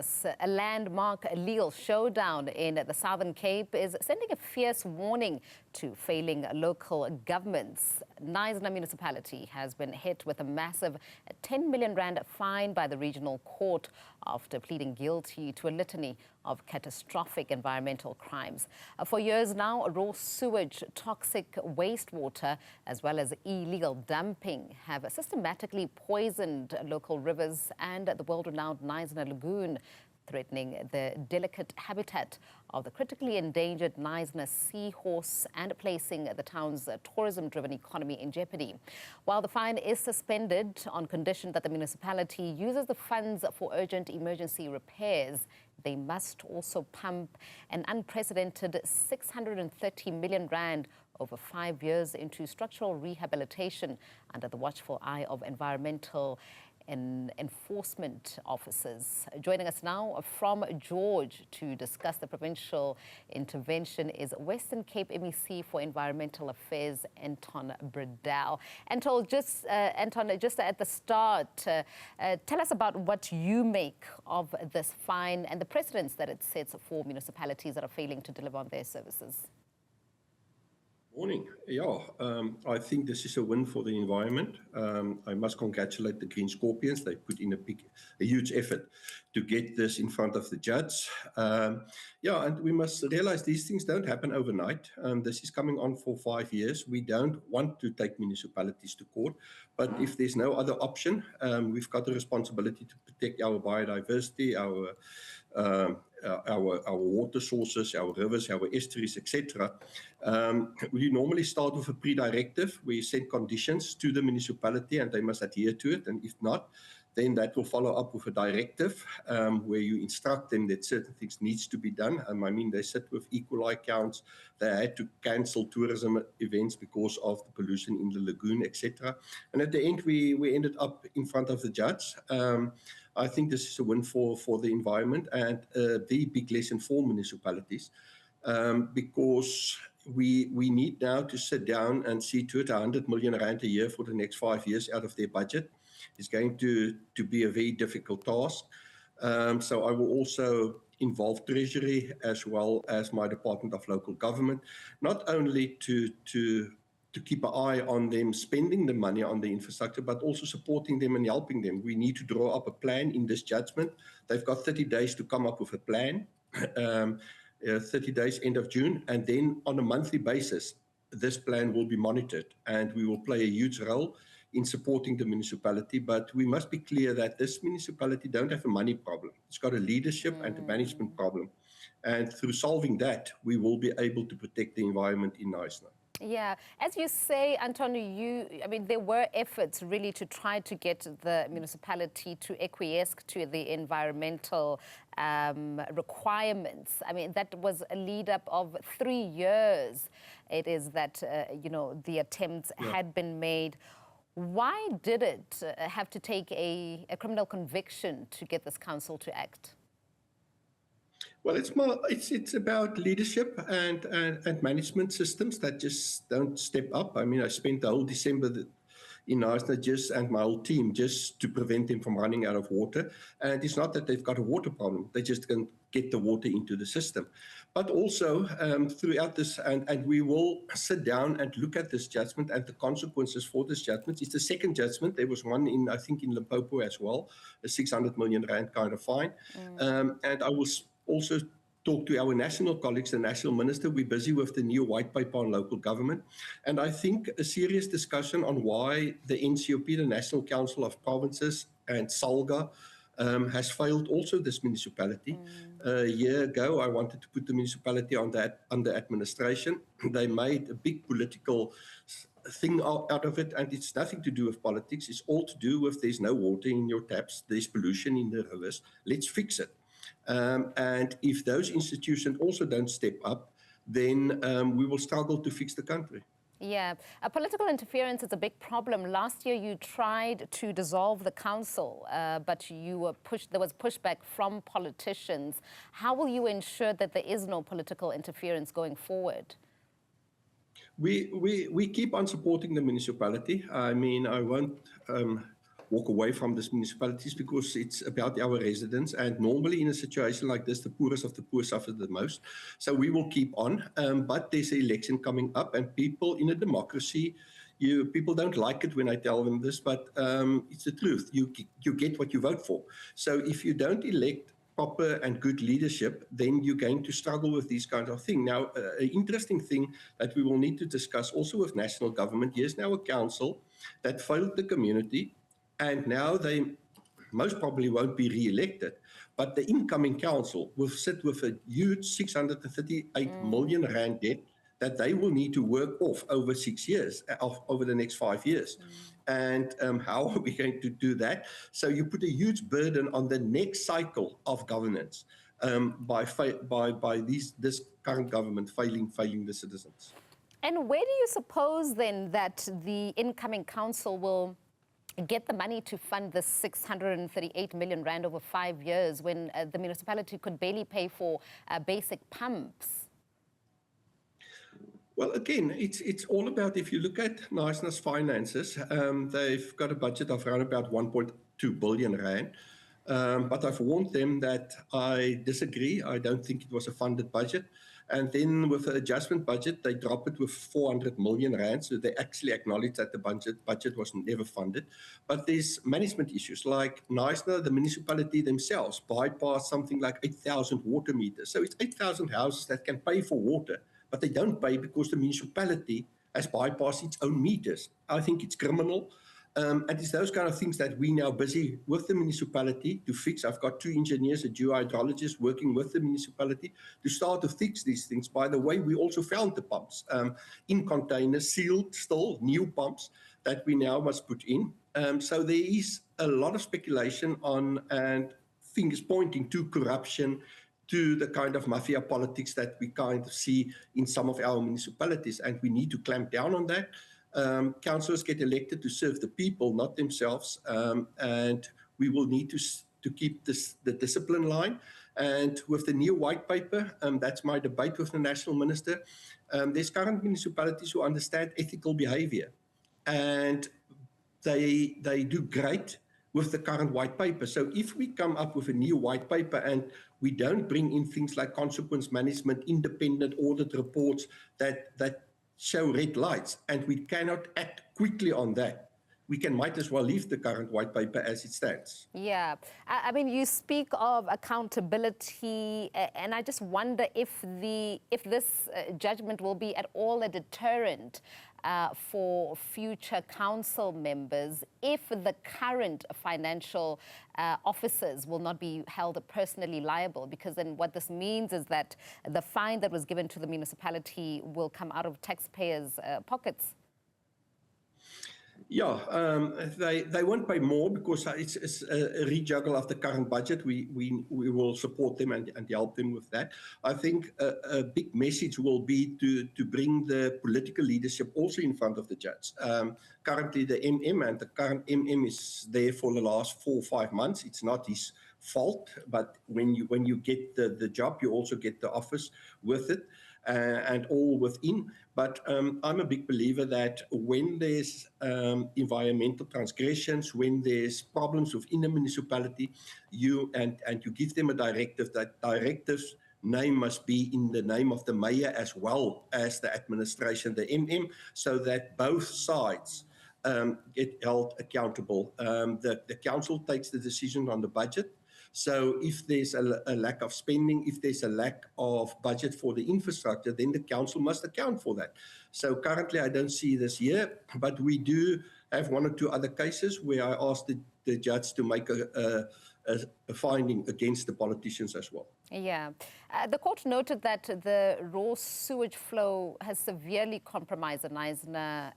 A landmark legal showdown in the Southern Cape is sending a fierce warning to failing local governments. Knysna municipality has been hit with a massive 10 million rand fine by the regional court after pleading guilty to a litany of catastrophic environmental crimes. For years now, raw sewage, toxic wastewater, as well as illegal dumping have systematically poisoned local rivers and the world-renowned Knysna Lagoon, threatening the delicate habitat of the critically endangered Knysna seahorse and placing the town's tourism-driven economy in jeopardy. While the fine is suspended on condition that the municipality uses the funds for urgent emergency repairs, they must also pump an unprecedented 630 million rand over 5 years into structural rehabilitation under the watchful eye of environmental and enforcement officers. Joining us now from George to discuss the provincial intervention is Western Cape MEC for Environmental Affairs, Anton Bredell. Anton, just at the start, tell us about what you make of this fine and the precedents that it sets for municipalities that are failing to deliver on their services. Morning. Yeah, I think this is a win for the environment. I must congratulate the Green Scorpions. They put in a huge effort to get this in front of the judge. Yeah, and we must realize these things don't happen overnight. This is coming on for 5 years. We don't want to take municipalities to court, but if there's no other option, we've got the responsibility to protect our biodiversity, our water sources, our rivers, our estuaries, etc. We normally start with a pre-directive where you set conditions to the municipality and they must adhere to it, and if not, then that will follow up with a directive where you instruct them that certain things needs to be done. I mean, they sit with E. coli counts, they had to cancel tourism events because of the pollution in the lagoon, etc. And at the end, we ended up in front of the judge. I think this is a win for the environment and the big lesson for municipalities because we need now to sit down and see to it 100 million rand a year for the next 5 years out of their budget. It's going to be a very difficult task. So I will also involve Treasury as well as my Department of Local Government, not only to keep an eye on them spending the money on the infrastructure, but also supporting them and helping them. We need to draw up a plan in this judgment. They've got 30 days to come up with a plan, 30 days end of June, and then on a monthly basis, this plan will be monitored and we will play a huge role in supporting the municipality. But we must be clear that this municipality don't have a money problem. It's got a leadership and a management problem. And through solving that, we will be able to protect the environment in Knysna. Yeah, as you say, Antonio, I mean, there were efforts really to try to get the municipality to acquiesce to the environmental requirements. I mean, that was a lead up of 3 years. It is that, the attempts had been made. Why did it have to take a criminal conviction to get this council to act? Well, it's about leadership and management systems that just don't step up. I mean, I spent the whole December in Knysna and my whole team just to prevent them from running out of water. And it's not that they've got a water problem; they just can't get the water into the system. But also throughout this, and we will sit down and look at this judgment and the consequences for this judgment. It's the second judgment. There was one I think in Limpopo as well, a 600 million rand kind of fine. And I will also talk to our national colleagues, the national minister. We're busy with the new white paper on local government. And I think a serious discussion on why the NCOP, the National Council of Provinces, and SALGA has failed also this municipality. A year ago, I wanted to put the municipality under administration. They made a big political thing out of it, and it's nothing to do with politics. It's all to do with there's no water in your taps, there's pollution in the rivers. Let's fix it. And if those institutions also don't step up, then we will struggle to fix the country. Yeah, political interference is a big problem. Last year, you tried to dissolve the council, but you were there was pushback from politicians. How will you ensure that there is no political interference going forward? We keep on supporting the municipality. I mean, I won't walk away from these municipalities because it's about our residents. And normally in a situation like this, the poorest of the poor suffer the most. So we will keep on. But there's an election coming up, and people in a democracy, people don't like it when I tell them this, but it's the truth. You get what you vote for. So if you don't elect proper and good leadership, then you're going to struggle with these kinds of things. Now, an interesting thing that we will need to discuss also with national government, here's now a council that failed the community, and now they most probably won't be re-elected. But the incoming council will sit with a huge 638 million rand debt that they will need to work off over 6 years, over the next 5 years. And how are we going to do that? So you put a huge burden on the next cycle of governance by this current government failing the citizens. And where do you suppose then that the incoming council will get the money to fund this 638 million rand over 5 years when the municipality could barely pay for basic pumps? Well, again, it's all about, if you look at Knysna's finances, they've got a budget of around about 1.2 billion rand. But I've warned them that I disagree. I don't think it was a funded budget. And then with the adjustment budget, they drop it with 400 million rand. So they actually acknowledge that the budget was never funded. But there's management issues like Knysna, the municipality themselves, bypass something like 8,000 water meters. So it's 8,000 houses that can pay for water, but they don't pay because the municipality has bypassed its own meters. I think it's criminal. And it's those kind of things that we now busy with the municipality to fix. I've got 2 engineers, a geohydrologist working with the municipality to start to fix these things. By the way, we also found the pumps in containers, sealed still, new pumps that we now must put in. So there is a lot of speculation on and fingers pointing to corruption, to the kind of mafia politics that we kind of see in some of our municipalities, and we need to clamp down on that. Councillors get elected to serve the people, not themselves, and we will need to keep the discipline line. And with the new white paper, that's my debate with the national minister, there's current municipalities who understand ethical behavior, and they do great with the current white paper. So if we come up with a new white paper and we don't bring in things like consequence management, independent audit reports that show red lights, and we cannot act quickly on that, we might as well leave the current white paper as it stands. Yeah, I mean, you speak of accountability, and I just wonder if this judgment will be at all a deterrent for future council members if the current financial officers will not be held personally liable, because then what this means is that the fine that was given to the municipality will come out of taxpayers' pockets. Yeah, they won't pay more because it's a rejuggle of the current budget. We will support them and help them with that. I think a big message will be to bring the political leadership also in front of the judge. Currently, the MM, and the current MM is there for the last 4 or 5 months. It's not his fault, but when you get the job, you also get the office with it. And all within. But I'm a big believer that when there's environmental transgressions, when there's problems within a municipality, you give them a directive. That directive's name must be in the name of the mayor as well as the administration, the MM, so that both sides get held accountable. The council takes the decision on the budget. So if there's a lack of spending, if there's a lack of budget for the infrastructure, then the council must account for that. So currently I don't see this here, but we do have 1 or 2 other cases where I asked the judge to make a finding against the politicians as well. Yeah. The court noted that the raw sewage flow has severely compromised the Knysna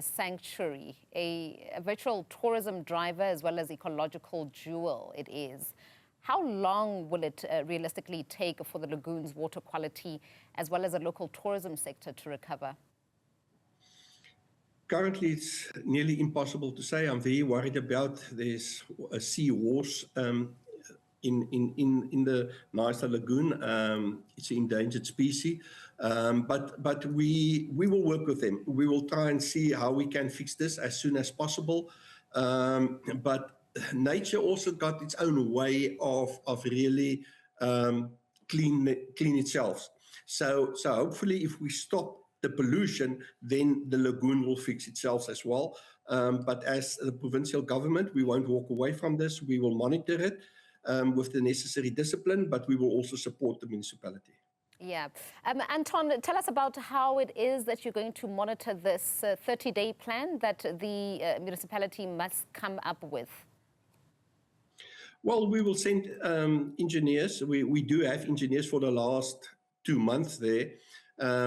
sanctuary, a virtual tourism driver as well as ecological jewel it is. How long will it realistically take for the lagoon's water quality as well as the local tourism sector to recover? Currently, it's nearly impossible to say. I'm very worried about there's a sea horse in the Knysna lagoon. It's an endangered species, but we will work with them. We will try and see how we can fix this as soon as possible. But nature also got its own way of really clean itself. So hopefully, if we stop the pollution, then the lagoon will fix itself as well. But as the provincial government, we won't walk away from this. We will monitor it with the necessary discipline, but we will also support the municipality. Yeah. Anton, tell us about how it is that you're going to monitor this 30-day plan that the municipality must come up with. Well, we will send engineers. We do have engineers for the last 2 months there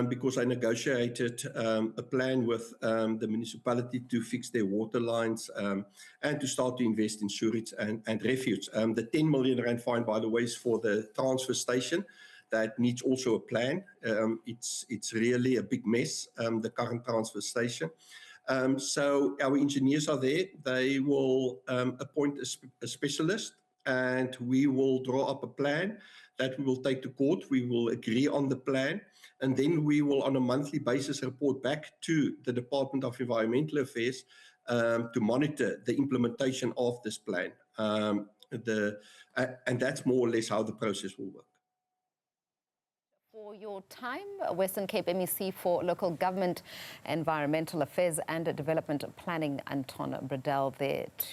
because I negotiated a plan with the municipality to fix their water lines and to start to invest in sewage and refuge. The 10 million rand fine, by the way, is for the transfer station. That needs also a plan. It's really a big mess, the current transfer station. So our engineers are there. They will appoint a specialist, and we will draw up a plan that we will take to court. We will agree on the plan, and then we will on a monthly basis report back to the Department of Environmental Affairs to monitor the implementation of this plan. And that's more or less how the process will work. For your time, Western Cape MEC for Local Government, Environmental Affairs and Development Planning, Anton Bredell there.